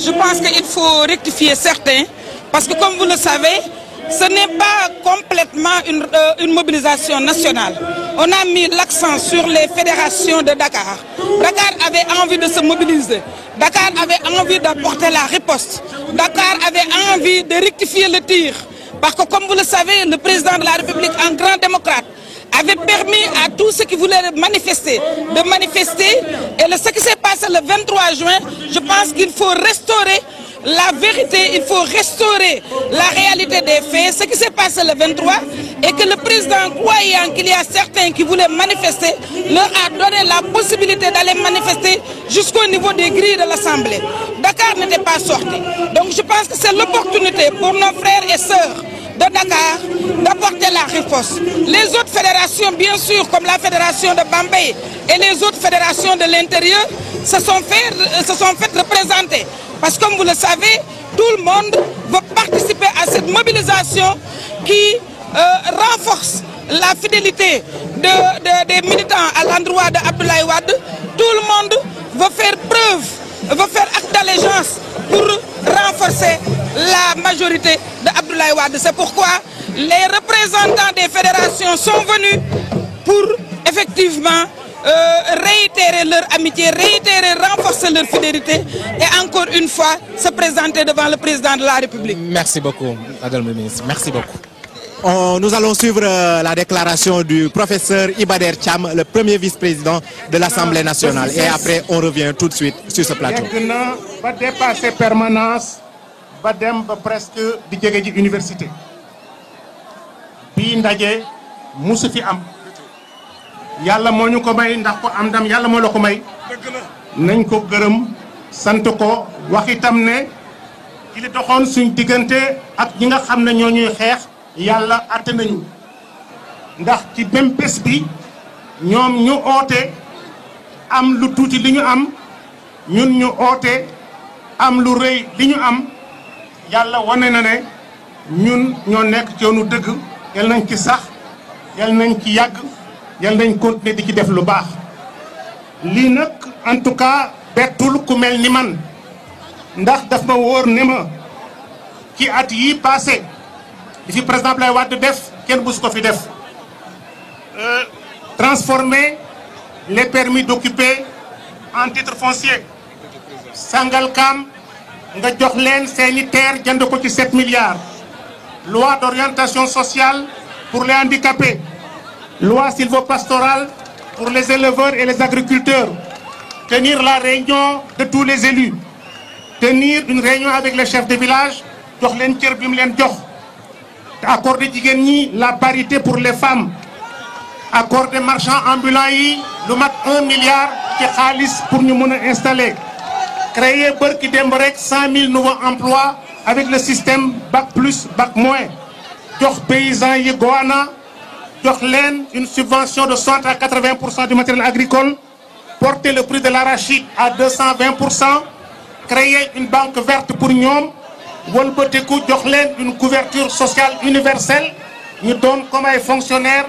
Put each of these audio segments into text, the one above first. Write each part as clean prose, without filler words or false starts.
je pense qu'il faut rectifier certains, parce que comme vous le savez, ce n'est pas complètement une mobilisation nationale. On a mis l'accent sur les fédérations de Dakar. Dakar avait envie de se mobiliser. Dakar avait envie d'apporter la riposte. Dakar avait envie de rectifier le tir. Parce que comme vous le savez, le président de la République, un grand démocrate, avait permis à tous ceux qui voulaient manifester de manifester. Et ce qui s'est passé le 23 juin, je pense qu'il faut restaurer la vérité, il faut restaurer la réalité des faits, ce qui s'est passé le 23, et que le président, croyant qu'il y a certains qui voulaient manifester, leur a donné la possibilité d'aller manifester jusqu'au niveau des grilles de l'Assemblée. Dakar n'était pas sorti. Donc je pense que c'est l'opportunité pour nos frères et sœurs de Dakar d'apporter la riposte. Les autres fédérations, bien sûr, comme la fédération de Bambey et les autres fédérations de l'intérieur, se sont faites représenter. Parce que comme vous le savez, tout le monde veut participer à cette mobilisation qui renforce la fidélité des militants à l'endroit d'Abdoulaye Wade. Tout le monde veut faire preuve, veut faire acte d'allégeance pour renforcer la majorité d'Abdoulaye Wade. C'est pourquoi les représentants des fédérations sont venus pour effectivement réitérer leur amitié, renforcer leur fidélité et encore une fois se présenter devant le président de la République. Merci beaucoup, Madame le ministre. Merci beaucoup. Nous allons suivre la déclaration du professeur Ibader Thiam, le premier vice-président de l'Assemblée nationale. Et après, on revient tout de suite sur ce plateau. Va dépasser permanence, va dem ba presque di jege ji université. Bii ndaje musu fi am. Yàlla moo ñu ko may ndax ko am ndam yàlla moo la ko may. Nañ ko gërëm sant ko wax itam ne ci li doxoon suñ diggante ak ñi nga xam ne ñoo ñuy xeex yàlla àtte nañu. Ndax ci même bés bi ñoom ñu oote am lu tuuti li ñu am ñun ñu oote am lu rëy li ñu am yàlla wane na ne ñun ñoo nekk ci yoonu dëgg yal nañ ci sax yal nañ ci yàgg. yal nañ continuer di ci def lu baax lii nag en tout cas bettul ku mel ni man ndax daf ma wóor ne ma ci at yi passé li fi président Abdoulaye Wade def kenn bu su ko fi def transformer les permis d'occuper en titre foncier Sangalkam nga jox leen seeni terre jënd ko ci 7 milliards loi d'orientation sociale pour les handicapés. Loi sylvopastorale pour les éleveurs et les agriculteurs. Tenir la réunion de tous les élus. Tenir une réunion avec les chefs de village. Jox leen cër bi mu leen jox. Accorder jigéen ñi la parité pour les femmes. Accorder marchands ambulants yi lu mat 1 milliard ci xaalis pour ñu mën a installer. Créer bërki démb rek 100 000 nouveaux emplois avec le système bac plus bac moins. Jox paysans yi goana. jox leen une subvention de 60 à 80% du matériel agricole, porter le prix de l'arachide à 220%, créer une banque verte pour ñoom wëlbatiku jox leen une couverture sociale universelle ñu doon comme ay fonctionnaires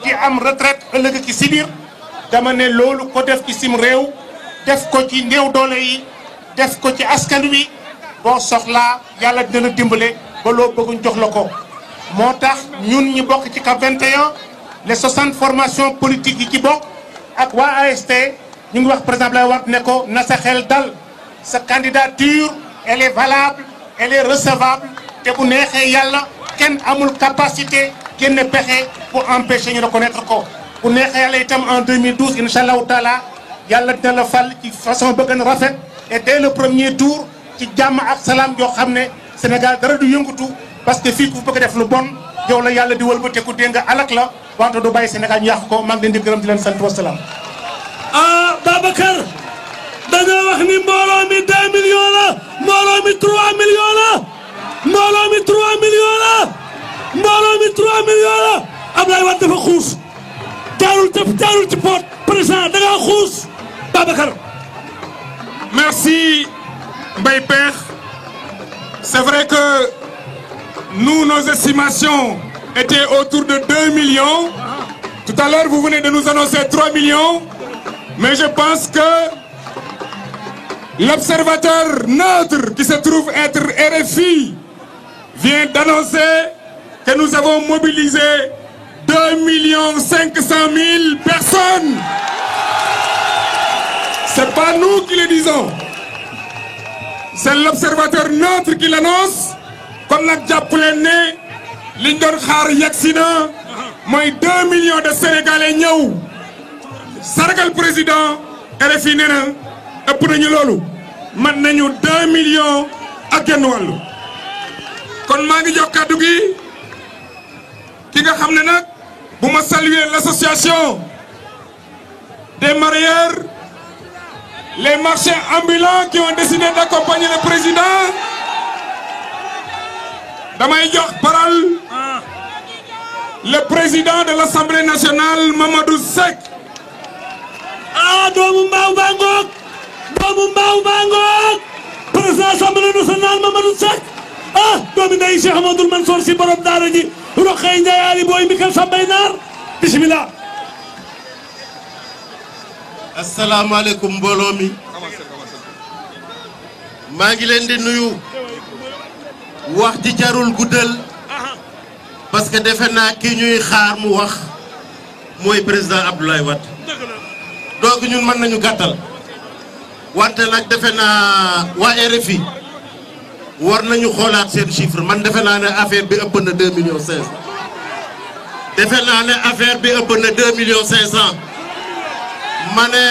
ci am retraite ëllëg ci si biir dama ne loolu ko def ci sim réew def ko ci néew doole yi def ko ci askan wi boo soxlaa yàlla dina la dimbale ba loo bëgguñ jox la ko. moo tax ñun ñi bokk ci CAP 21 les 60 formations politiques yi ci bokk ak waa AST ñu ngi wax président Abdoulaye Wade ne ko na sa xel dal sa candidature elle est valable elle est recevable te bu neexee yàlla kenn amul capacité génne pexe pour empêcher ñu reconnaître ko. bu neexee yàlla itam en 2012 incha allahu taala yàlla dina la fal ci façon bëgg na rafet et dès le premier tour ci jàmm ak salaam yoo xam ne Sénégal dara du yëngatu. parce que fii ku bëgg def lu bon yow la yàlla di wëlbateeku dégg nga alak la wante du bàyyi Sénégal ñu yàq ko maa ngi leen di gërëm di leen sant wa salaam. Babacar dañoo wax ni mbooloo mi 2 millions la mbooloo mi 3 millions la mbooloo mi 3 millions la mbooloo mi 3 millions la Abdoulaye Wade dafa xuus jaarul ci pot président da ngaa xuus Babacar. Merci Mbaye Pekh. C'est vrai que nous, nos estimations étaient autour de 2 millions. Tout à l'heure, vous venez de nous annoncer 3 millions. Mais je pense que L'observateur neutre qui se trouve être RFI vient d'annoncer que nous avons mobilisé 2 500 000 personnes. C'est pas nous qui le disons. C'est l'observateur neutre qui l'annonce. Comme la Diapolène, l'Indor Khar Yaksina, moi 2 millions de Sénégalais ñëw. Sargal président RFI nee na ëpp nañu loolu. Man nañu 2 millions ak genn wàllu. Kon maa ngi jox kàddu gi ki nga xam ne nag bu ma saluer l'association des marieurs, les marchands ambulants qui ont décidé d'accompagner le président. Damay jox parole le président de l'Assemblée nationale Mamadou Seck. Ah doomu mbaaw baa ngoog doomu mbaaw baa ngoog président Assemblée nationale Mamadou Seck ah doomi nday Cheikh Amadou Mansour Sy borom daara ji Rokhaya Ndiaye Ali Boy Mikel Sambay Naar bismillah. asalaamaaleykum mbooloo mi maa ngi leen di nuyu wax ji jarul guddal parce que defe naa ki ñuy xaar mu wax mooy président Abdoulaye Wade donc ñun mën nañu gàttal wante nag defe naa waa RFI war nañu xoolaat seen chiffre man defe naa ne affaire bi ëpp na 2 millions 500 defe naa ne affaire bi ëpp na 2 millions 500 ma ne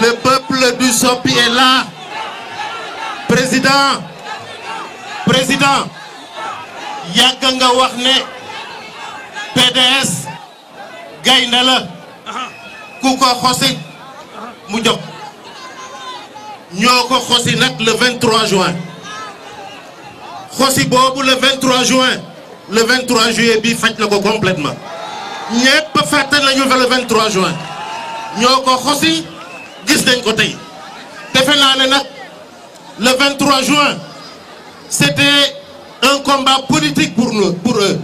le peuple du Sopi est là président yàgg nga wax ne PDS gaynde la ku ko xosi mu jóg ñoo ko xosi nag le 23 juin xosi boobu le 23 juin le 23 juillet bi faj na ko complètement ñépp fàtte nañu le 23 juin ñoo ko xosi gis nañ ko tey defe naa ne nag le 23 juin c'était un combat politique pour nous, pour eux.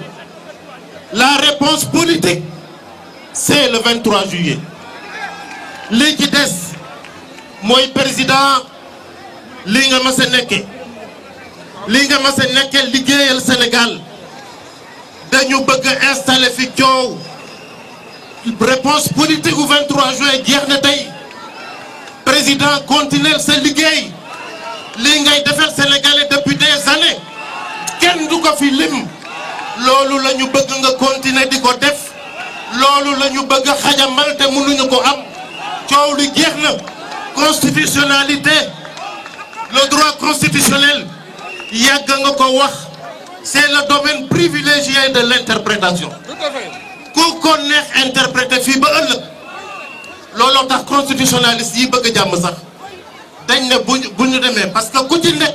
La réponse politique c'est le 23 juillet li ci des mooy président li nga mas a nekke liggéeyal Sénégal dañu bëgg a installer fi coow réponse politique au 23 juin jeex na tey président continuer sa liggéey li ngay defal Sénégalais depuis des années kenn du ko fi lim loolu la ñu bëgg nga continuer di ko def loolu la ñu bëgg a xajamal te mënuñu ko am coow li jeex na constitutionnalité le droit constitutionnel yàgg nga ko wax c'est le domaine privilégié de l'interprétation ku ko neex interpréter fii ba ëllëg looloo tax constitutionnaliste yi bëgg jàmm sax dañ ne bu ñu demee parce que ku ci nekk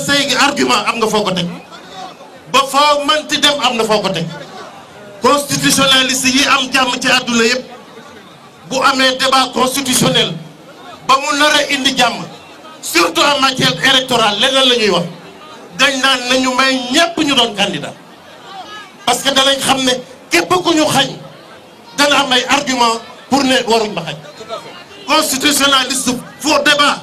say argument am nga foo ko teg ba foo mënti dem am na foo ko teg constitutionnaliste yi am jàmm ci àdduna yëpp bu amee débat constitutionnel ba mu nar a indi jàmm surtout en matière électorale leneen la ñuy wax dañ naan nañu may ñépp ñu doon candidat parce que danañ xam ne képp ku ñu xañ dana am ay argument pour ne waruñ ba xañ constitutionnaliste pour débat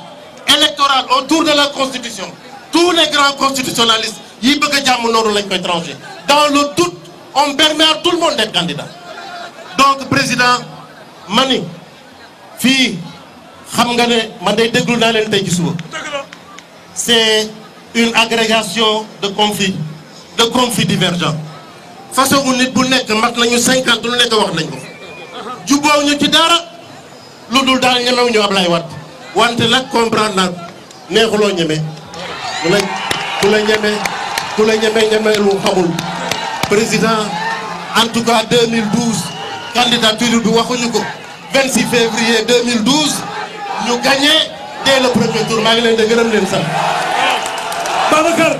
électoral autour de la constitution tous les grands constitutionnalistes yi bëgg a jàmm noonu lañ koy trancher dans le doute on permet à tout le monde d'être candidat donc président mani fii xam nga ne man day déglu naa leen tey ci suba c'est une agrégation de conflits divergents façon nit bu nekk mat nañu 50 lu nekk wax nañ ko jubóo ñu ci dara lu dul daal ñemew ñu Ablaye Wade wante nag comprendre naa neexuloo ñeme ku la ñeme lu xamul président en tout cas 2012 candidature bi waxuñu ko 26 février 2012 ñu gagné dès le premier tour maa ngi leen di gërëm leen sax Babacar